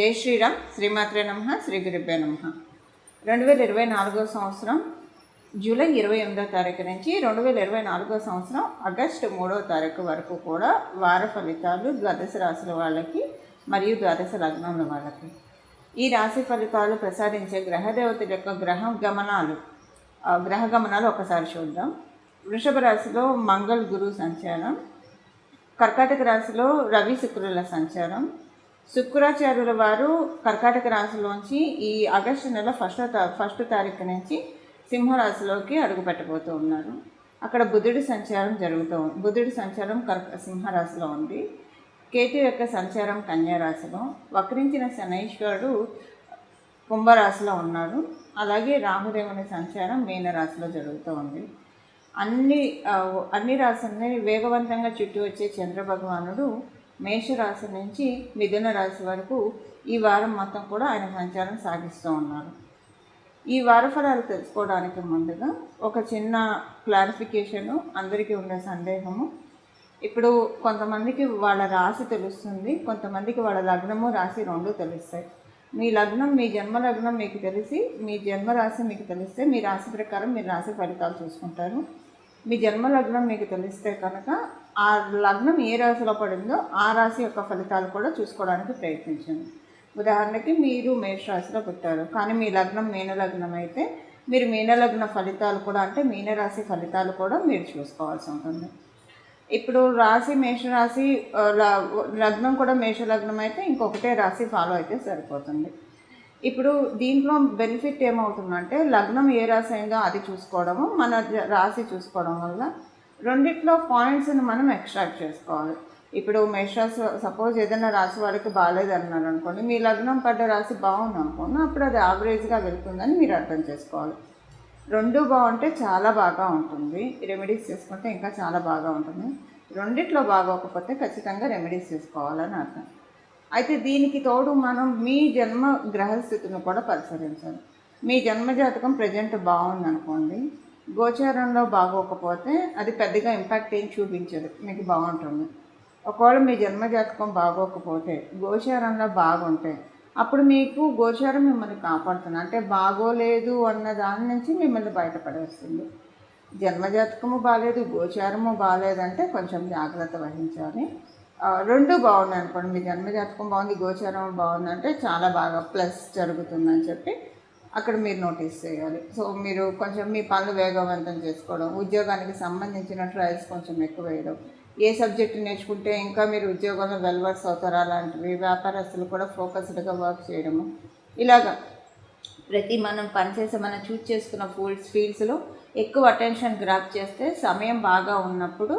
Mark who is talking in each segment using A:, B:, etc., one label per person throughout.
A: జై శ్రీరామ్. శ్రీమాత్రే నమః. శ్రీ గురుభ్యో నమః. 2024 సంవత్సరం జూలై 28వ తారీఖు నుంచి 2024 సంవత్సరం ఆగస్టు 3వ తారీఖు వరకు కూడా వార ఫలితాలు ద్వాదశ రాశుల వాళ్ళకి మరియు ద్వాదశ లగ్నాల వాళ్ళకి ఈ రాశి ఫలితాలు ప్రసాదించే గ్రహదేవతల యొక్క గ్రహ గమనాలు ఒకసారి చూద్దాం. వృషభ రాశిలో మంగళ గురు సంచారం, కర్కాటక రాశిలో రవి శుక్రుల సంచారం. శుక్రాచార్యుల వారు కర్కాటక రాశిలోంచి ఈ ఆగస్టు నెల ఫస్ట్ తారీఖు నుంచి సింహరాశిలోకి అడుగుపెట్టబోతూ ఉన్నారు. అక్కడ బుధుడి సంచారం సింహరాశిలో ఉంది. కేతు యొక్క సంచారం కన్యారాశిలో, వక్రించిన శనైశ్వరుడు కుంభరాశిలో ఉన్నాడు. అలాగే రాహుదేవుని సంచారం మీనరాశిలో జరుగుతూ ఉంది. అన్ని రాశుల్ని వేగవంతంగా చుట్టూ వచ్చే చంద్రభగవానుడు మేషరాశి నుంచి మిథున రాశి వరకు ఈ వారం మొత్తం కూడా ఆయన సంచారం సాగిస్తూ ఉన్నారు. ఈ వార ఫలాలు తెలుసుకోవడానికి ముందుగా ఒక చిన్న క్లారిఫికేషను, అందరికీ ఉండే సందేహము. ఇప్పుడు కొంతమందికి వాళ్ళ రాశి తెలుస్తుంది, కొంతమందికి వాళ్ళ లగ్నము రాశి రెండు తెలుస్తాయి. మీ లగ్నం, మీ జన్మ లగ్నం మీకు తెలిసి, మీ జన్మరాశి మీకు తెలిస్తే మీ రాశి ప్రకారం మీరు రాశి ఫలితాలు చూసుకుంటారు. మీ జన్మ లగ్నం మీకు తెలిస్తే కనుక ఆ లగ్నం ఏ రాశిలో పడిందో ఆ రాశి యొక్క ఫలితాలు కూడా చూసుకోవడానికి ప్రయత్నించండి. ఉదాహరణకి మీరు మేషరాశిలో పుట్టారు, కానీ మీ లగ్నం మీనలగ్నం అయితే మీరు మీనలగ్న ఫలితాలు కూడా, అంటే మీనరాశి ఫలితాలు కూడా మీరు చూసుకోవాల్సి ఉంటుంది. ఇప్పుడు రాశి మేషరాశి, లగ్నం కూడా మేషలగ్నం అయితే ఇంకొకటే రాశి ఫాలో అయితే సరిపోతుంది. ఇప్పుడు దీంట్లో బెనిఫిట్ ఏమవుతుందంటే లగ్నం ఏ రాశి అయిందో అది చూసుకోవడము, మన రాశి చూసుకోవడం వల్ల రెండిట్లో పాయింట్స్ని మనం ఎక్స్ట్రాక్ట్ చేసుకోవాలి. ఇప్పుడు మేషరాశి సపోజ్ ఏదైనా రాశి వాడికి బాగాలేదన్నారు అనుకోండి, మీ లగ్నం పడ్డ రాశి బాగుంది అనుకోండి, అప్పుడు అది యావరేజ్గా వెళ్తుందని మీరు అర్థం చేసుకోవాలి. రెండు బాగుంటే చాలా బాగా ఉంటుంది, రెమెడీస్ చేసుకుంటే ఇంకా చాలా బాగా ఉంటుంది. రెండిట్లో బాగోకపోతే ఖచ్చితంగా రెమెడీస్ చేసుకోవాలని అర్థం. అయితే దీనికి తోడు మనం మీ జన్మ గ్రహస్థితిని కూడా పరిశీలించాలి. మీ జన్మజాతకం ప్రజెంట్ బాగుందనుకోండి, గోచారంలో బాగోకపోతే అది పెద్దగా ఇంపాక్ట్ ఏం చూపించదు, మీకు బాగుంటుంది. ఒకవేళ మీ జన్మజాతకం బాగోకపోతే గోచారంలో బాగుంటే అప్పుడు మీకు గోచారం మిమ్మల్ని కాపాడుతుంది, అంటే బాగోలేదు అన్న దాని నుంచి మిమ్మల్ని బయటపడేస్తుంది. జన్మజాతకము బాగాలేదు, గోచారము బాగాలేదంటే కొంచెం జాగ్రత్త వహించాలి. రెండు బాగున్నాయి అనుకోండి, మీ జన్మజాతకం బాగుంది, గోచారం బాగుందంటే చాలా బాగా ప్లస్ జరుగుతుందని చెప్పి అక్కడ మీరు నోటీస్ చేయాలి. సో మీరు కొంచెం మీ పనులు వేగవంతం చేసుకోవడం, ఉద్యోగానికి సంబంధించిన ట్రయల్స్ కొంచెం ఎక్కువ వేయడం, ఏ సబ్జెక్టు నేర్చుకుంటే ఇంకా మీరు ఉద్యోగంలో వెల్వర్స్ అవుతారా అలాంటివి, వ్యాపారస్తులు కూడా ఫోకస్డ్గా వర్క్ చేయడము, ఇలాగా మనం పనిచేసే మనం చూస్ చేసుకున్న ఫీల్డ్స్లో ఎక్కువ అటెన్షన్ గ్రాప్ చేస్తే సమయం బాగా ఉన్నప్పుడు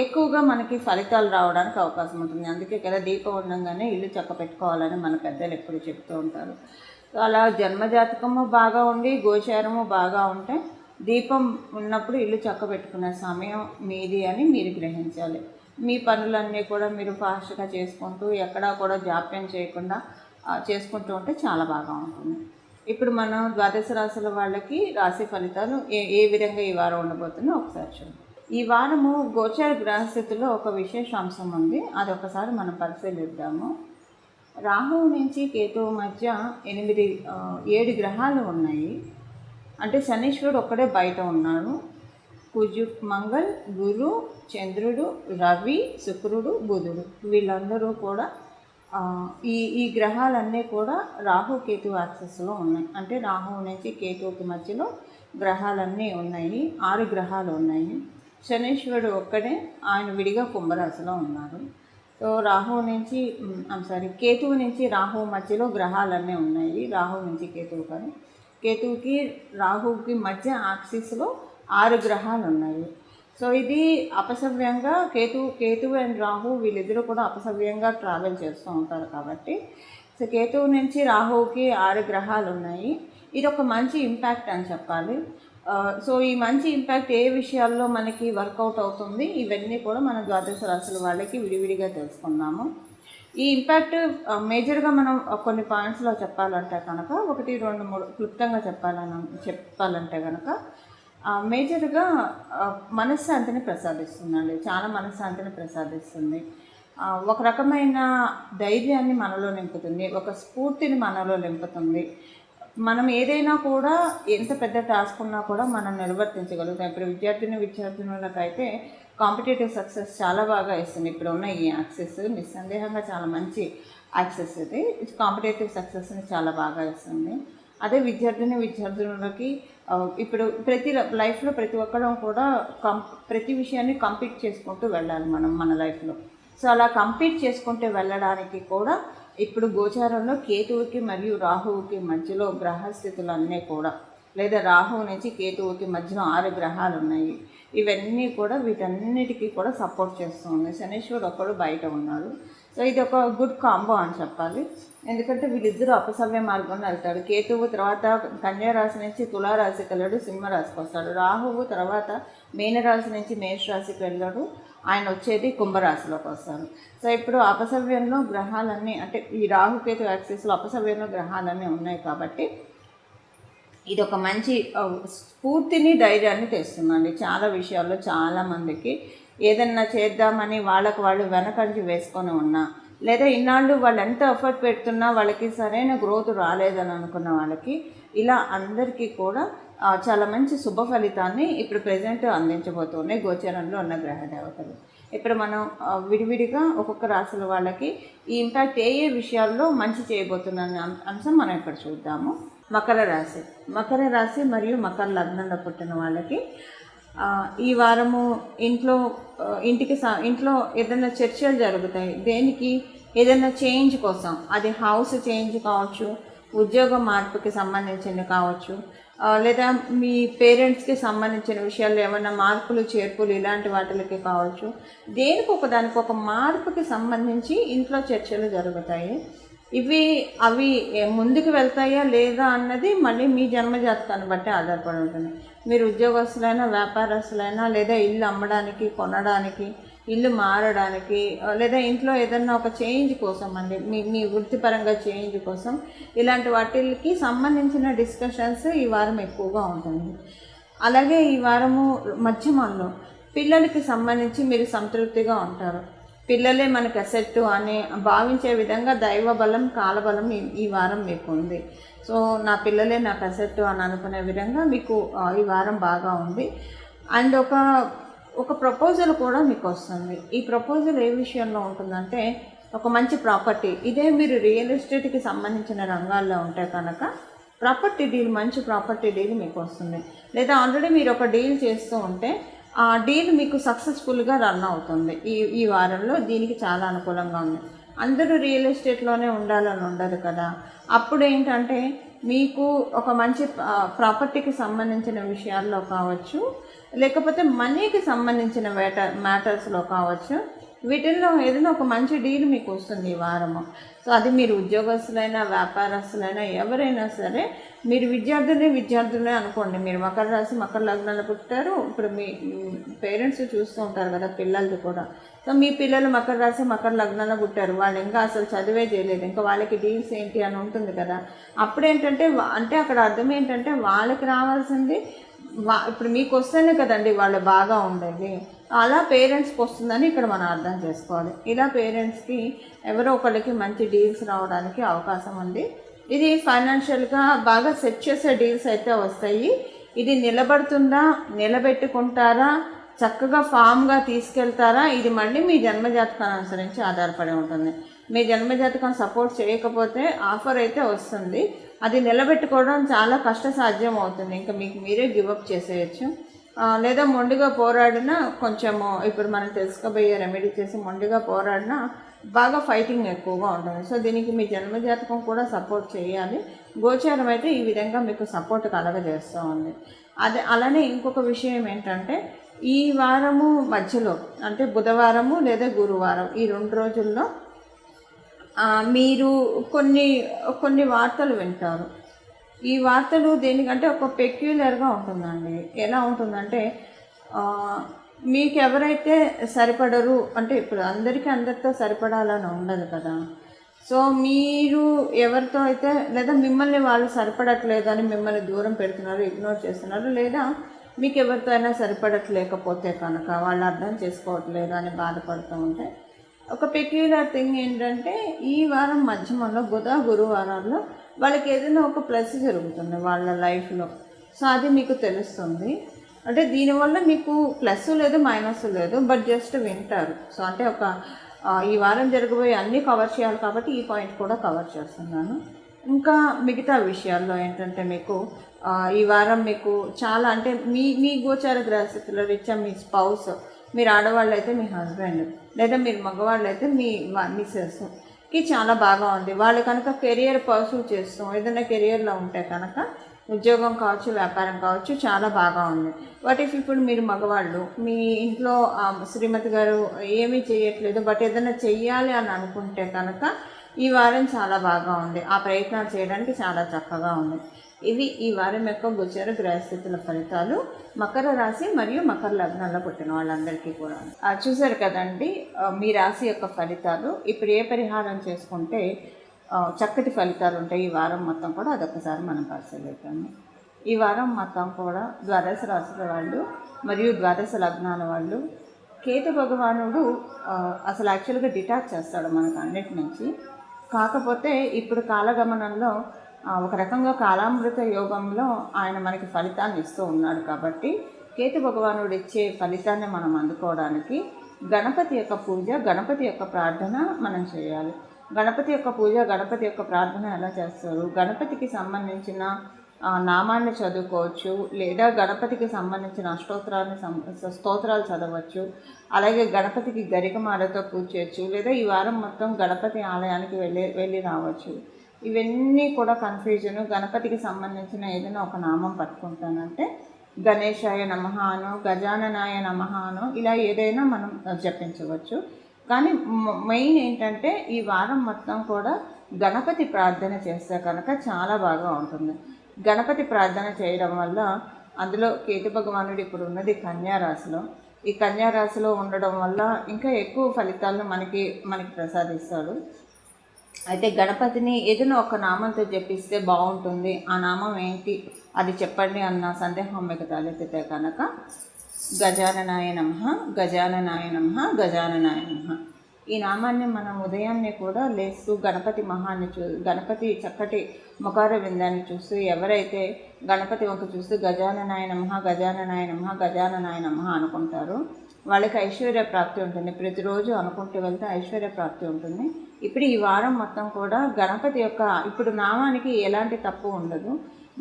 A: ఎక్కువగా మనకి ఫలితాలు రావడానికి అవకాశం ఉంటుంది. అందుకే కదా దీపం ఉండగానే ఇల్లు చక్క పెట్టుకోవాలని మన పెద్దలు ఎప్పుడు చెప్తూ ఉంటారు. సో అలా జన్మజాతకము బాగా ఉండి గోచారము బాగా ఉంటే దీపం ఉన్నప్పుడు ఇల్లు చక్క పెట్టుకునే సమయం మీది అని మీరు గ్రహించాలి. మీ పనులన్నీ కూడా మీరు ఫాస్ట్గా చేసుకుంటూ ఎక్కడా కూడా జాప్యం చేయకుండా చేసుకుంటూ ఉంటే చాలా బాగా ఉంటుంది. ఇప్పుడు మనం ద్వాదశ రాశుల వాళ్ళకి రాశి ఫలితాలు ఏ విధంగా ఈ వారం ఉండబోతుందో ఒకసారి చూద్దాం. ఈ వారము గోచార గ్రహస్థితిలో ఒక విశేష అంశం ఉంది, అది ఒకసారి మనం పరిశీలిద్దాము. రాహువు నుంచి కేతువు మధ్య 7 గ్రహాలు ఉన్నాయి. అంటే శనీశ్వరుడు ఒక్కడే బయట ఉన్నాడు. మంగళ్, గురు, చంద్రుడు, రవి, శుక్రుడు, బుధుడు, వీళ్ళందరూ కూడా ఈ గ్రహాలన్నీ కూడా రాహు కేతు యాక్సెస్లో ఉన్నాయి. అంటే రాహువు నుంచి కేతువుకి మధ్యలో గ్రహాలన్నీ ఉన్నాయి, 6 గ్రహాలు ఉన్నాయి. శనీశ్వరుడు ఒక్కడే, ఆయన విడిగా కుంభరాశిలో ఉన్నారు. సో కేతువు నుంచి రాహువు మధ్యలో గ్రహాలన్నీ ఉన్నాయి. రాహువు నుంచి కేతువు కానీ కేతువుకి రాహువుకి మధ్య యాక్సిస్లో 6 గ్రహాలు ఉన్నాయి. సో ఇది అపసవ్యంగా కేతువు అండ్ రాహు వీళ్ళిద్దరూ కూడా అపసవ్యంగా ట్రావెల్ చేస్తూ ఉంటారు. కాబట్టి సో కేతువు నుంచి రాహువుకి 6 గ్రహాలు ఉన్నాయి. ఇది ఒక మంచి ఇంపాక్ట్ అని చెప్పాలి. సో ఈ మంచి ఇంపాక్ట్ ఏ విషయాల్లో మనకి వర్కౌట్ అవుతుంది, ఇవన్నీ కూడా మన ద్వాదశ రాశుల వాళ్ళకి విడివిడిగా తెలుసుకున్నాము. ఈ ఇంపాక్ట్ మేజర్గా మనం కొన్ని పాయింట్స్లో చెప్పాలంటే కనుక 1, 2, 3 క్లుప్తంగా చెప్పాలంటే కనుక మేజర్గా మనశ్శాంతిని ప్రసాదిస్తుందండి, చాలా మనశ్శాంతిని ప్రసాదిస్తుంది. ఒక రకమైన ధైర్యాన్ని మనలో నింపుతుంది, ఒక స్ఫూర్తిని మనలో నింపుతుంది. మనం ఏదైనా కూడా ఎంత పెద్ద టాస్క్ ఉన్నా కూడా మనం నిర్వర్తించగలుగుతాం. ఇప్పుడు విద్యార్థినులకైతే కాంపిటేటివ్ సక్సెస్ చాలా బాగా ఇస్తుంది. ఇప్పుడు ఉన్న ఈ యాక్సెస్ నిస్సందేహంగా చాలా మంచి యాక్సెస్ ఇది. కాంపిటేటివ్ సక్సెస్ని చాలా బాగా ఇస్తుంది. అదే విద్యార్థులకి ఇప్పుడు లైఫ్లో ప్రతి ఒక్కరం కూడా ప్రతి విషయాన్ని కంపీట్ చేసుకుంటూ వెళ్ళాలి మన లైఫ్లో. సో అలా కంపీట్ చేసుకుంటూ వెళ్ళడానికి కూడా ఇప్పుడు గోచారంలో కేతువుకి మరియు రాహువుకి మధ్యలో గ్రహస్థితులు అన్నీ కూడా, లేదా రాహువు నుంచి కేతువుకి మధ్యలో 6 గ్రహాలు ఉన్నాయి. ఇవన్నీ కూడా వీటన్నిటికీ కూడా సపోర్ట్ చేస్తుంది. శనీశ్వరుడు ఒక్కడు బయట ఉన్నాడు. సో ఇది ఒక గుడ్ కాంబో అని చెప్పాలి. ఎందుకంటే వీళ్ళిద్దరూ అపసవ్య మార్గంలో వెళ్తాడు. కేతువు తర్వాత కన్యారాశి నుంచి తులారాశికి వెళ్ళాడు, సింహరాశికి వస్తాడు. రాహువు తర్వాత మీనరాశి నుంచి మేషరాశికి వెళ్ళాడు, ఆయన వచ్చేది కుంభరాశిలోకి వస్తారు. సో ఇప్పుడు అపసవ్యంలో గ్రహాలన్నీ, అంటే ఈ రాహుకేతు యాక్సిస్లో అపసవ్యంలో గ్రహాలన్నీ ఉన్నాయి కాబట్టి ఇది ఒక మంచి స్ఫూర్తిని, ధైర్యాన్ని తెస్తుందండి. చాలా విషయాల్లో చాలామందికి ఏదన్నా చేద్దామని వాళ్ళు వెనకంచి వేసుకొని ఉన్నా, లేదా ఇన్నాళ్ళు వాళ్ళు ఎంత ఎఫర్ట్ పెడుతున్నా వాళ్ళకి సరైన గ్రోత్ రాలేదని అనుకున్న వాళ్ళకి ఇలా అందరికీ కూడా చాలా మంచి శుభ ఫలితాన్ని ఇప్పుడు ప్రజెంట్ అందించబోతున్నాయి గోచరంలో ఉన్న గ్రహ దేవతలు. ఇప్పుడు మనం విడివిడిగా ఒక్కొక్క రాశుల వాళ్ళకి ఈ ఇంపాక్ట్ ఏ విషయాల్లో మంచి చేయబోతున్న అంశం మనం ఇక్కడ చూద్దాము. మకర రాశి మరియు మకర లగ్నంలో పుట్టిన వాళ్ళకి ఈ వారము ఇంట్లో ఏదైనా చర్చలు జరుగుతాయి. దేనికి? ఏదైనా చేంజ్ కోసం. అది హౌస్ చేంజ్ కావచ్చు, ఉద్యోగ మార్పుకి సంబంధించింది కావచ్చు, లేదా మీ పేరెంట్స్కి సంబంధించిన విషయాల్లో ఏమైనా మార్పులు చేర్పులు ఇలాంటి వాటికి కావచ్చు. దానికి ఒక మార్పుకి సంబంధించి ఇంట్లో చర్చలు జరుగుతాయి. అవి ముందుకు వెళ్తాయా లేదా అన్నది మళ్ళీ మీ జన్మజాతకాన్ని బట్టి ఆధారపడి ఉంటుంది. మీరు ఉద్యోగస్తులైనా, వ్యాపారస్తులైనా, లేదా ఇల్లు అమ్మడానికి, కొనడానికి, ఇల్లు మారడానికి, లేదా ఇంట్లో ఏదన్నా ఒక చేంజ్ కోసం అండి, మీ వృత్తిపరంగా చేంజ్ కోసం, ఇలాంటి వాటికి సంబంధించిన డిస్కషన్స్ ఈ వారం ఎక్కువగా ఉంటుంది. అలాగే ఈ వారము మధ్యమంలో పిల్లలకి సంబంధించి మీరు సంతృప్తిగా ఉంటారు. పిల్లలే మనకు అసెట్ అని భావించే విధంగా దైవ బలం, కాలబలం ఈ వారం మీకు ఉంది. సో నా పిల్లలే నాకు అసెట్ అని అనుకునే విధంగా మీకు ఈ వారం బాగా ఉంది. అండ్ ఒక ప్రపోజల్ కూడా మీకు వస్తుంది. ఈ ప్రపోజల్ ఏ విషయంలో ఉంటుందంటే ఒక మంచి ప్రాపర్టీ. ఇదే మీరు రియల్ ఎస్టేట్కి సంబంధించిన రంగాల్లో ఉంటే కనుక మంచి ప్రాపర్టీ డీల్ మీకు వస్తుంది. లేదా ఆల్రెడీ మీరు ఒక డీల్ చేస్తూ ఉంటే ఆ డీల్ మీకు సక్సెస్ఫుల్గా రన్ అవుతుంది. ఈ వారంలో దీనికి చాలా అనుకూలంగా ఉంది. అందరూ రియల్ ఎస్టేట్లోనే ఉండాలని ఉండదు కదా. అప్పుడు ఏంటంటే మీకు ఒక మంచి ప్రాపర్టీకి సంబంధించిన విషయాల్లో కావచ్చు, లేకపోతే మనీకి సంబంధించిన మ్యాటర్స్లో కావచ్చు, వీటిల్లో ఏదైనా ఒక మంచి డీల్ మీకు వస్తుంది ఈ వారము. సో అది మీరు ఉద్యోగస్తులైనా, వ్యాపారస్తులైనా, ఎవరైనా సరే, మీరు విద్యార్థులే అనుకోండి. మీరు మకర రాశి, మకర లగ్నాలు పుట్టారు. ఇప్పుడు మీ పేరెంట్స్ చూస్తూ ఉంటారు కదా పిల్లలది కూడా. సో మీ పిల్లలు మకర రాశి, మకర లగ్నాల్లో పుట్టారు. వాళ్ళు ఇంకా అసలు చదివే చేయలేదు, ఇంకా వాళ్ళకి డీల్స్ ఏంటి అని ఉంటుంది కదా. అప్పుడేంటంటే అక్కడ అర్థం ఏంటంటే వాళ్ళకి రావాల్సింది ఇప్పుడు మీకు వస్తేనే కదండి వాళ్ళు బాగా ఉండేది. అలా పేరెంట్స్కి వస్తుందని ఇక్కడ మనం అర్థం చేసుకోవాలి. ఇలా పేరెంట్స్కి ఎవరో ఒకరికి మంచి డీల్స్ రావడానికి అవకాశం ఉంది. ఇది ఫైనాన్షియల్గా బాగా సెట్ చేసే డీల్స్ అయితే వస్తాయి. ఇది నిలబడుతుందా, నిలబెట్టుకుంటారా, చక్కగా ఫామ్గా తీసుకెళ్తారా, ఇది మళ్ళీ మీ జన్మజాతకాన్ని అనుసరించి ఆధారపడి ఉంటుంది. మీ జన్మజాతకం సపోర్ట్ చేయకపోతే ఆఫర్ అయితే వస్తుంది, అది నిలబెట్టుకోవడం చాలా కష్టసాధ్యం అవుతుంది. ఇంకా మీకు మీరే గివప్ చేసేయచ్చు. లేదా మొండిగా పోరాడినా కొంచెము, ఇప్పుడు మనం తెలుసుకోబోయే రెమెడీ చేసి మొండిగా పోరాడినా బాగా ఫైటింగ్ ఎక్కువగా ఉంటుంది. సో దీనికి మీ జన్మజాతకం కూడా సపోర్ట్ చేయాలి. గోచారం అయితే ఈ విధంగా మీకు సపోర్ట్ కలగజేస్తూ ఉంది. అలానే ఇంకొక విషయం ఏంటంటే ఈ వారము మధ్యలో, అంటే బుధవారము లేదా గురువారం, ఈ 2 రోజుల్లో మీరు కొన్ని వార్తలు వింటారు. ఈ వార్తలు దేనికంటే ఒక పెక్యులర్గా ఉంటుందండి. ఎలా ఉంటుందంటే మీకు ఎవరైతే సరిపడరు, అంటే ఇప్పుడు అందరితో సరిపడాలని ఉండదు కదా. సో మీరు ఎవరితో అయితే, లేదా మిమ్మల్ని వాళ్ళు సరిపడట్లేదు అని మిమ్మల్ని దూరం పెడుతున్నారు, ఇగ్నోర్ చేస్తున్నారు, లేదా మీకు ఎవరితో అయినా సరిపడట్లేకపోతే కనుక వాళ్ళు అర్థం చేసుకోవట్లేదు అని బాధపడుతూ ఉంటే ఒక పెక్యులర్ థింగ్ ఏంటంటే ఈ వారం మధ్యమంలో బుధ గురువారాల్లో వాళ్ళకి ఏదైనా ఒక ప్లస్ జరుగుతుంది వాళ్ళ లైఫ్లో. సో అది మీకు తెలుస్తుంది. అంటే దీనివల్ల మీకు ప్లస్ లేదు మైనస్ లేదు, బట్ జస్ట్ వింటారు. సో అంటే ఈ వారం జరగబోయే అన్నీ కవర్ చేయాలి కాబట్టి ఈ పాయింట్ కూడా కవర్ చేస్తున్నాను. ఇంకా మిగతా విషయాల్లో ఏంటంటే మీకు ఈ వారం మీకు చాలా అంటే మీ గోచార గ్రహస్థితుల రీత్యా మీ స్పౌస్, మీరు ఆడవాళ్ళు అయితే మీ హస్బెండ్, లేదా మీరు మగవాళ్ళు అయితే మీ మిస్సెస్కి చాలా బాగా ఉంది. వాళ్ళు కనుక కెరియర్ పర్సూ చేస్తూ ఏదైనా కెరియర్లో ఉంటే కనుక ఉద్యోగం కావచ్చు, వ్యాపారం కావచ్చు, చాలా బాగా ఉంది. వాట్ ఇఫ్ ఇప్పుడు మీరు మగవాళ్ళు మీ ఇంట్లో శ్రీమతి గారు ఏమీ చేయట్లేదు, బట్ ఏదైనా చెయ్యాలి అని అనుకుంటే కనుక ఈ వారం చాలా బాగా ఉంది. ఆ ప్రయత్నాలు చేయడానికి చాలా చక్కగా ఉంది. ఇవి ఈ వారం యొక్క గోచర గ్రహస్థితుల ఫలితాలు మకర రాశి మరియు మకర లగ్నాల్లో పుట్టిన వాళ్ళందరికీ కూడా. చూసారు కదండి మీ రాశి యొక్క ఫలితాలు. ఇప్పుడు ఏ పరిహారం చేసుకుంటే చక్కటి ఫలితాలు ఉంటాయి ఈ వారం మొత్తం కూడా, అదొకసారి మనం పరిశీలిద్దాము. ఈ వారం మొత్తం కూడా ద్వాదశ రాశుల వాళ్ళు మరియు ద్వాదశ లగ్నాల వాళ్ళు కేతు భగవానుడు అసలు యాక్చువల్గా డిటాచ్ చేస్తాడు మనకు అన్నిటి నుంచి. కాకపోతే ఇప్పుడు కాలగమనంలో ఒక రకంగా కాలామృత యోగంలో ఆయన మనకి ఫలితాన్ని ఇస్తూ ఉన్నాడు. కాబట్టి కేతు భగవానుడు ఇచ్చే ఫలితాన్ని మనం అందుకోవడానికి గణపతి యొక్క పూజ, గణపతి యొక్క ప్రార్థన మనం చేయాలి. గణపతి యొక్క పూజ, గణపతి యొక్క ప్రార్థన ఎలా చేస్తారు? గణపతికి సంబంధించిన నామాన్ని చదువుకోవచ్చు, లేదా గణపతికి సంబంధించిన స్తోత్రాలు చదవచ్చు. అలాగే గణపతికి గరికమాలతో పూజ చేయొచ్చు, లేదా ఈ వారం మొత్తం గణపతి ఆలయానికి వెళ్ళి రావచ్చు. ఇవన్నీ కూడా కన్ఫ్యూజను. గణపతికి సంబంధించిన ఏదైనా ఒక నామం పట్టుకుంటానంటే గణేశాయ నమః అనో, గజాననాయ నమః అనో, ఇలా ఏదైనా మనం జపించవచ్చు. కానీ మెయిన్ ఏంటంటే ఈ వారం మొత్తం కూడా గణపతి ప్రార్థన చేస్తే కనుక చాలా బాగా ఉంటుంది. గణపతి ప్రార్థన చేయడం వల్ల అందులో కేతు భగవానుడు ఇప్పుడు ఉన్నది కన్యారాశిలో. ఈ కన్యారాశిలో ఉండడం వల్ల ఇంకా ఎక్కువ ఫలితాలను మనకి ప్రసాదిస్తాడు. అయితే గణపతిని ఏదైనా ఒక నామంతో జపిస్తే బాగుంటుంది. ఆ నామం ఏంటి అది చెప్పండి అన్న సందేహం మీకు తలెత్తితే కనుక గజాననాయ నమః, గజాననాయ నమః, గజాననాయ నమః. ఈ నామాన్ని మనం ఉదయాన్నే కూడా లేస్తూ గణపతి చక్కటి ముఖార విందాన్ని చూస్తూ, ఎవరైతే గణపతి వంక చూస్తూ గజాననాయ నమః, గజాననాయ నమః, గజాననాయ నమః అనుకుంటారో వాళ్ళకి ఐశ్వర్య ప్రాప్తి ఉంటుంది. ప్రతిరోజు అనుకుంటూ వెళ్తే ఐశ్వర్య ప్రాప్తి ఉంటుంది. ఇప్పుడు ఈ వారం మొత్తం కూడా గణపతి యొక్క ఇప్పుడు నామానికి ఎలాంటి తప్పు ఉండదు.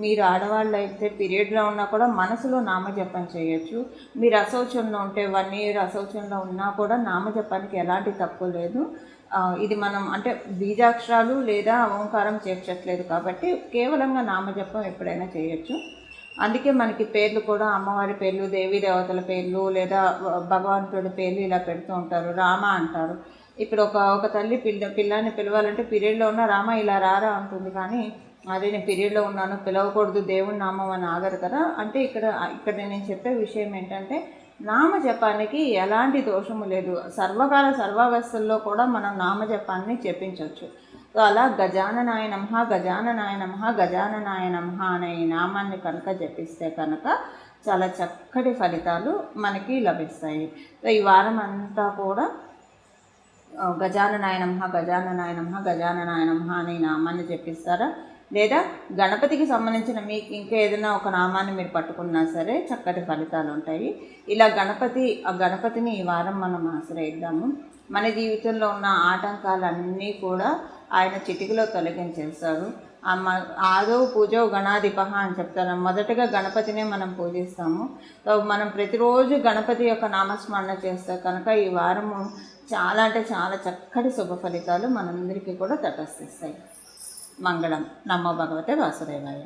A: మీరు ఆడవాళ్ళు అయితే పీరియడ్లో ఉన్నా కూడా మనసులో నామజపం చేయొచ్చు. మీరు అశౌచంలో ఉంటే 1 year అశౌచంలో ఉన్నా కూడా నామజపానికి ఎలాంటి తప్పు లేదు. ఇది మనం అంటే బీజాక్షరాలు లేదా ఓంకారం చేర్చట్లేదు కాబట్టి కేవలంగా నామజపం ఎప్పుడైనా చేయొచ్చు. అందుకే మనకి పేర్లు కూడా అమ్మవారి పేర్లు, దేవీ దేవతల పేర్లు, లేదా భగవంతుడి పేర్లు ఇలా పెడుతూ ఉంటారు. రామ అంటారు. ఇప్పుడు ఒక తల్లి పిల్లాన్ని పిలవాలంటే పీరియడ్లో ఉన్న రామ ఇలా రారా అంటుంది. కానీ అదే నేను పీరియడ్లో ఉన్నాను పిలవకూడదు దేవుని నామం అని ఆగరు కదా. అంటే ఇక్కడ నేను చెప్పే విషయం ఏంటంటే నామజపానికి ఎలాంటి దోషము లేదు. సర్వకాల సర్వావస్థల్లో కూడా మనం నామజపాన్ని చెప్పించవచ్చు. సో అలా గజాననాయ నమః, గజాననాయ నమః, గజాననాయ నమః అనే ఈ నామాన్ని కనుక జపిస్తే కనుక చాలా చక్కటి ఫలితాలు మనకి లభిస్తాయి. సో ఈ వారం అంతా కూడా గజాననాయ నమః, గజాననాయ నమః, గజాననాయ నమః అనే నామాన్ని జపిస్తారా, లేదా గణపతికి సంబంధించిన మీకు ఇంకా ఏదైనా ఒక నామాన్ని మీరు పట్టుకున్నా సరే చక్కటి ఫలితాలు ఉంటాయి. ఇలా గణపతిని ఈ వారం మనం ఆశ్రయిద్దాము. మన జీవితంలో ఉన్న ఆటంకాలన్నీ కూడా ఆయన చిటికలో తొలగించేస్తాడు. ఆదో పూజో గణాధిపః అని చెప్తారు. మొదటగా గణపతినే మనం పూజిస్తాము. మనం ప్రతిరోజు గణపతి యొక్క నామస్మరణ చేస్తే కనుక ఈ వారము చాలా అంటే చాలా చక్కటి శుభ ఫలితాలు మనందరికీ కూడా తటస్థిస్తాయి. మంగళం. నమో భగవతే వాసుదేవాయ.